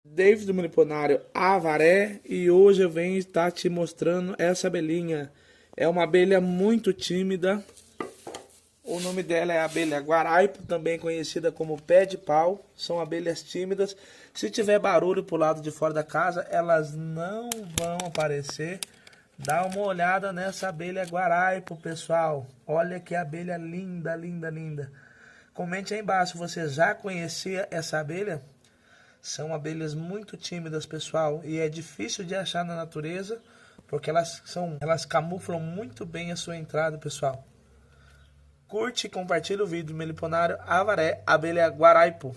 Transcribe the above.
David do Meliponário Avaré e hoje eu venho estar te mostrando essa abelhinha. É uma abelha muito tímida. O nome dela é a abelha guaraipo, também conhecida como pé de pau. São abelhas tímidas. Se tiver barulho pro lado de fora da casa, elas não vão aparecer. Dá uma olhada nessa abelha guaraipo, pessoal. Olha que abelha linda, linda, linda. Comente aí embaixo, você já conhecia essa abelha? São abelhas muito tímidas, pessoal, e é difícil de achar na natureza, porque elas camuflam muito bem a sua entrada, pessoal. Curte e compartilha o vídeo. Meliponário Avaré, abelha guaraipo.